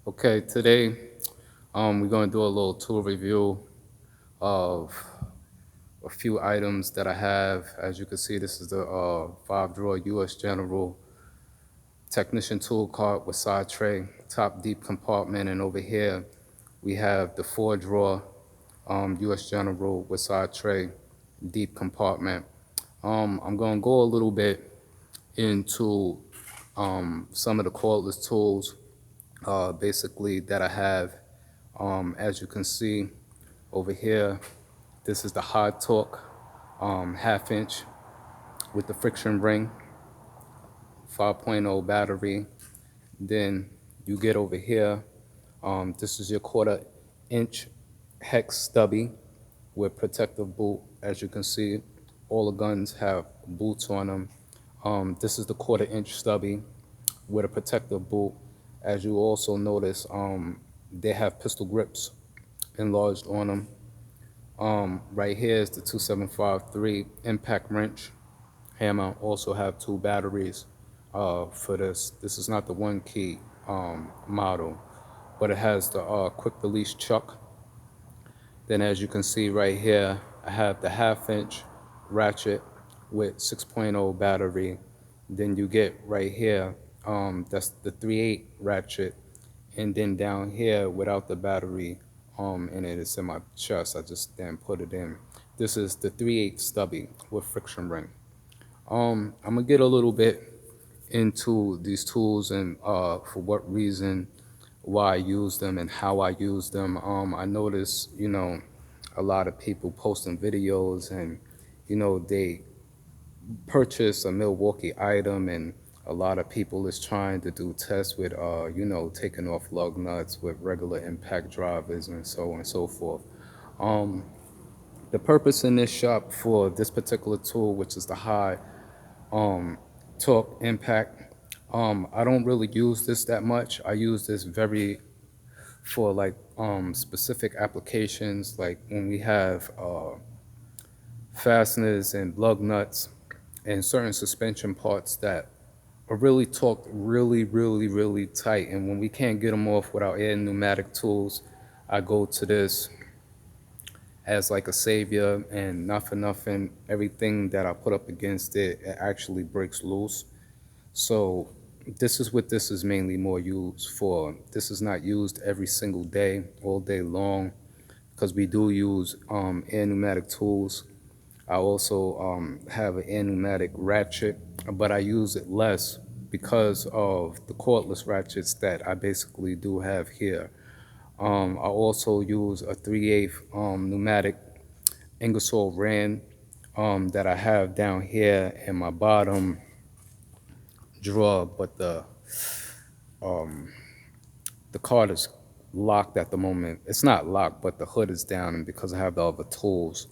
Okay, today we're going to do a little tool review of a few items that I have. As you can see, this is the 5-drawer US General Technician tool cart with side tray, top deep compartment, and over here we have the 4-drawer US General with side tray, deep compartment. I'm going to go a little bit into some of the cordless tools basically that I have. As you can see over here, this is the high torque half-inch with the friction ring, 5.0 battery. Then you get over here, this is your 1/4-inch hex stubby with protective boot. As you can see, all the guns have boots on them. This is the 1/4-inch stubby with a protective boot. As you also notice, they have pistol grips enlarged on them. Right here is the 2753 impact wrench hammer. Also have 2 batteries for this. This is not the 1-key model, but it has the quick release chuck. Then as you can see right here, I have the 1/2-inch ratchet with 6.0 battery. Then you get right here, that's the 3/8 ratchet. And then down here without the battery, and it's in my chest, I just didn't put it in. This is the 3/8 stubby with friction ring. I'm gonna get a little bit into these tools and for what reason, why I use them and how I use them. I notice, a lot of people posting videos and, they purchase a Milwaukee item and a lot of people is trying to do tests with, taking off lug nuts with regular impact drivers and so on and so forth. The purpose in this shop for this particular tool, which is the high torque impact, I don't really use this that much. I use this for like specific applications, like when we have fasteners and lug nuts and certain suspension parts that are really torqued really tight, and when we can't get them off without air pneumatic tools, I go to this as like a savior. And not for nothing, everything that I put up against it, it actually breaks loose. So this is what this is mainly more used for. This is not used every single day, all day long, because we do use air pneumatic tools. I also have an air pneumatic ratchet, but I use it less because of the cordless ratchets that I basically do have here. I also use a 3/8 pneumatic Ingersoll Rand that I have down here in my bottom drawer, but the card is locked at the moment. It's not locked, but the hood is down, and because I have the other tools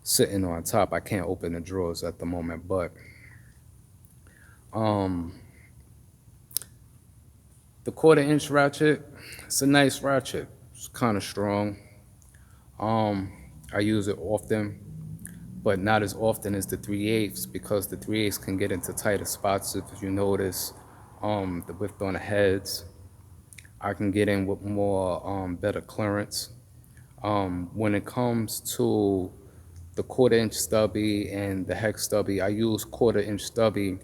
sitting on top, I can't open the drawers at the moment. But the 1/4-inch ratchet, it's a nice ratchet. It's kind of strong. I use it often, but not as often as the 3/8 because the 3/8 can get into tighter spots. If you notice the width on the heads, I can get in with more better clearance. When it comes to the 1/4-inch stubby and the hex stubby, I use 1/4-inch stubby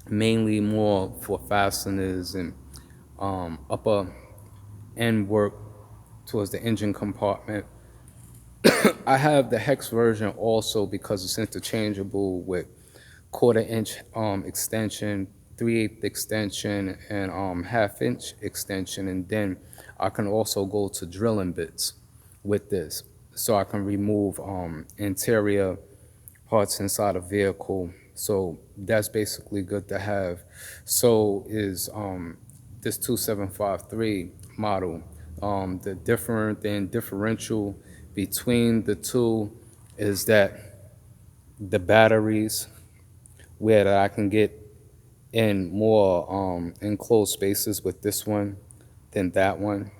mainly more for fasteners and upper end work towards the engine compartment. I have the hex version also because it's interchangeable with 1/4-inch extension, 3/8 extension, and 1/2-inch extension. And then I can also go to drilling bits with this, so I can remove interior parts inside a vehicle. So that's basically good to have. So is this 2753 model. The differential between the two is that the batteries, where I can get in more enclosed spaces with this one than that one.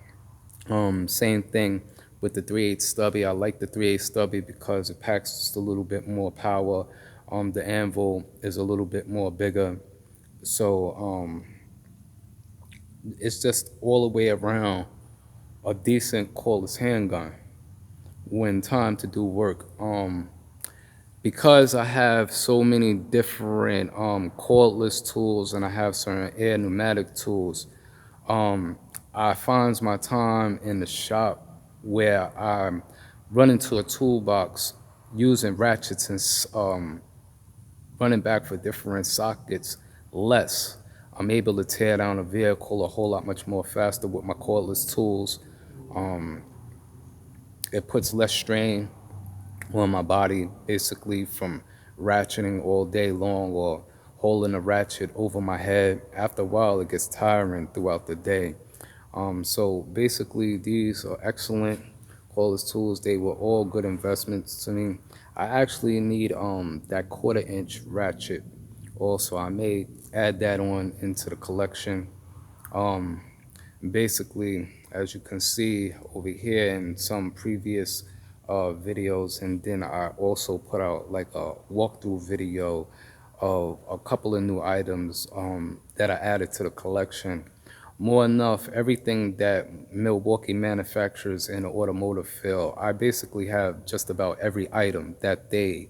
Same thing with the 3/8 stubby. I like the 3/8 stubby because it packs just a little bit more power. The anvil is a little bit more bigger. So it's just all the way around a decent cordless handgun when time to do work. Because I have so many different cordless tools and I have certain air pneumatic tools, um, I find my time in the shop where I'm running to a toolbox using ratchets and running back for different sockets less. I'm able to tear down a vehicle a whole lot much more faster with my cordless tools. Um, it puts less strain on my body, basically from ratcheting all day long or holding a ratchet over my head. After a while, it gets tiring throughout the day. So basically, these are excellent cordless tools. They were all good investments to me. I actually need that 1/4 inch ratchet. Also, I may add that on into the collection. Um, Basically, as you can see over here in some previous videos, and then I also put out like a walkthrough video of a couple of new items that I added to the collection. More enough, everything that Milwaukee manufactures in the automotive field, I basically have just about every item that they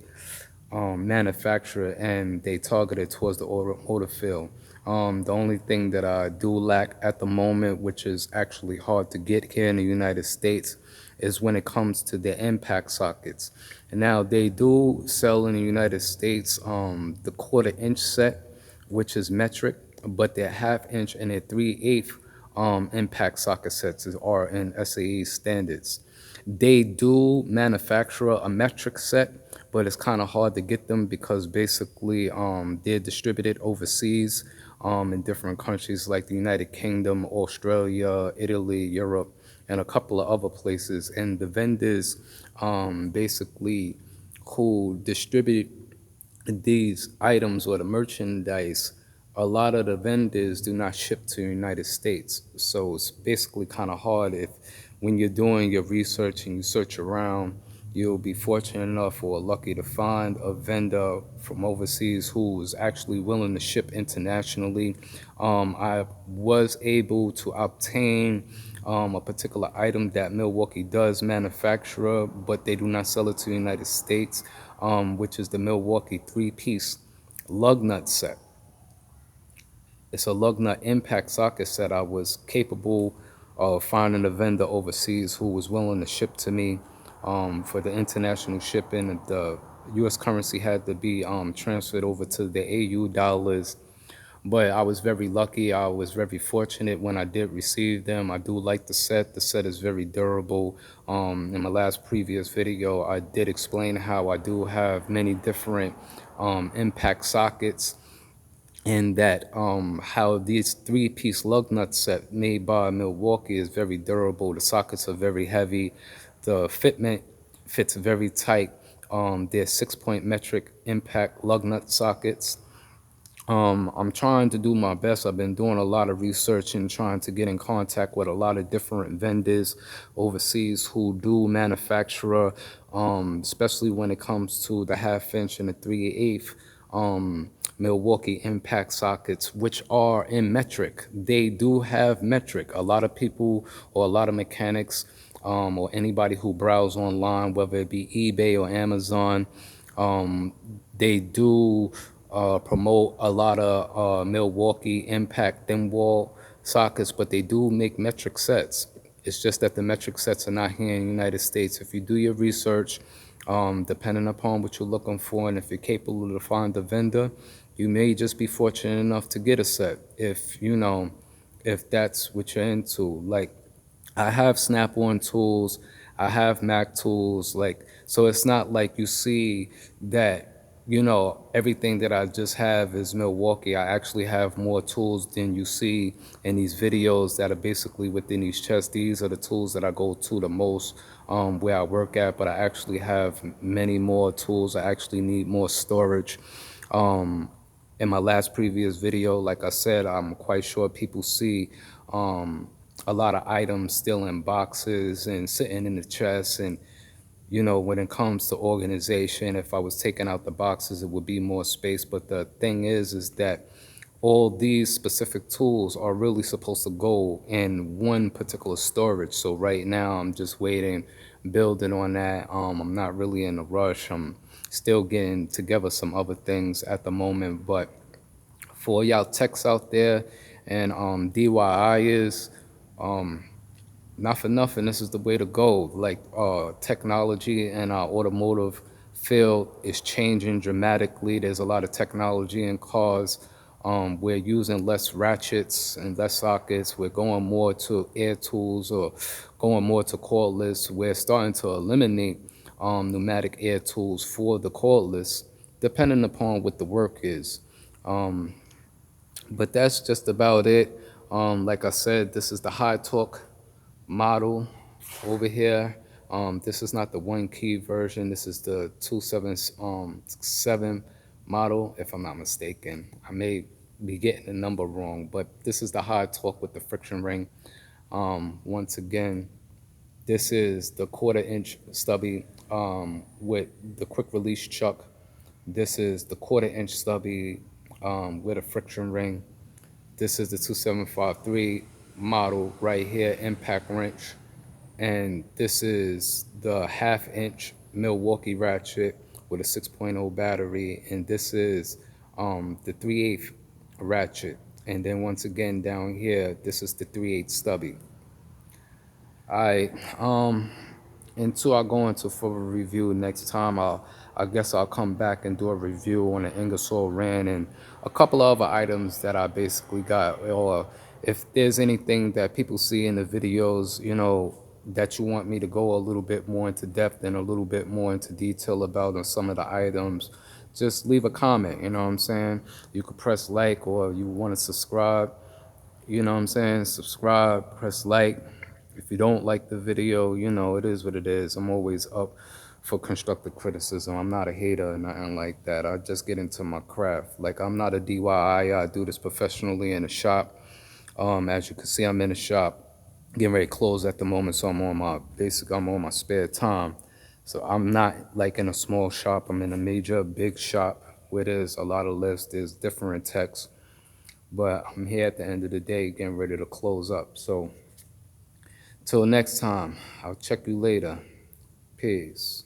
manufacturer, and they targeted towards the automotive field. The only thing that I do lack at the moment, which is actually hard to get here in the United States, is when it comes to the impact sockets. And now they do sell in the United States the 1/4 inch set, which is metric, but their 1/2 inch and their 3/8 impact socket sets are in SAE standards. They do manufacture a metric set, but it's kind of hard to get them because basically they're distributed overseas in different countries like the United Kingdom, Australia, Italy, Europe, and a couple of other places. And the vendors basically who distribute these items or the merchandise, a lot of the vendors do not ship to the United States. So it's basically kind of hard if when you're doing your research and you search around, you'll be fortunate enough or lucky to find a vendor from overseas who is actually willing to ship internationally. I was able to obtain a particular item that Milwaukee does manufacture, but they do not sell it to the United States, which is the Milwaukee 3-piece lug nut set. It's a lug nut impact socket set. I was capable of finding a vendor overseas who was willing to ship to me for the international shipping. The U.S. currency had to be transferred over to the AU dollars. But I was very lucky. I was very fortunate when I did receive them. I do like the set. The set is very durable. In my last previous video, I did explain how I do have many different impact sockets, and that how this 3-piece lug nut set made by Milwaukee is very durable. The sockets are very heavy. The fitment fits very tight. They're 6-point metric impact lug nut sockets. I'm trying to do my best. I've been doing a lot of research and trying to get in contact with a lot of different vendors overseas who do manufacture, especially when it comes to the 1/2 inch and the 3/8 Milwaukee impact sockets, which are in metric. They do have metric. A lot of people or a lot of mechanics or anybody who browse online, whether it be eBay or Amazon, they do promote a lot of Milwaukee impact thin wall sockets, but they do make metric sets. It's just that the metric sets are not here in the United States. If you do your research, depending upon what you're looking for, and if you're capable to find a vendor, you may just be fortunate enough to get a set if, you know, if that's what you're into. Like, I have snap-on tools, I have Mac tools, like, so it's not like you see that, you know, everything that I just have is Milwaukee. I actually have more tools than you see in these videos that are basically within these chests. These are the tools that I go to the most where I work at, but I actually have many more tools. I actually need more storage. In my last previous video, like I said, I'm quite sure people see a lot of items still in boxes and sitting in the chest. And, you know, when it comes to organization, if I was taking out the boxes, it would be more space. But the thing is that all these specific tools are really supposed to go in one particular storage. So right now I'm just waiting, building on that. I'm not really in a rush. I'm still getting together some other things at the moment. But for y'all techs out there, and DIY is, not for nothing, this is the way to go. Like, technology in our automotive field is changing dramatically. There's a lot of technology in cars. We're using less ratchets and less sockets. We're going more to air tools or going more to cordless. We're starting to eliminate pneumatic air tools for the cordless, depending upon what the work is. But that's just about it. Like I said, this is the high torque model over here. This is not the 1 key version. This is the 277 model, if I'm not mistaken. I may be getting the number wrong, but this is the high torque with the friction ring. Once again, this is the 1/4 inch stubby with the quick release chuck. This is the 1/4 inch stubby with a friction ring. This is the 2753 model right here, impact wrench. And this is the 1/2 inch Milwaukee ratchet with a 6.0 battery. And this is the 3/8 ratchet. And then once again down here, this is the 3/8 stubby. Alright, until I go into further review next time, I guess I'll come back and do a review on the Ingersoll Rand and a couple of other items that I basically got. Or if there's anything that people see in the videos, that you want me to go a little bit more into depth and a little bit more into detail about on some of the items, just leave a comment, you know what I'm saying? You could press like, or you want to subscribe, you know what I'm saying? Subscribe, press like. If you don't like the video, it is what it is. I'm always up for constructive criticism. I'm not a hater or nothing like that. I just get into my craft. Like, I'm not a DIY. I do this professionally in a shop. As you can see, I'm in a shop, getting ready to close at the moment, so I'm on my spare time. So I'm not like in a small shop. I'm in a major, big shop where there's a lot of lifts, there's different techs. But I'm here at the end of the day, getting ready to close up. So till next time, I'll check you later. Peace.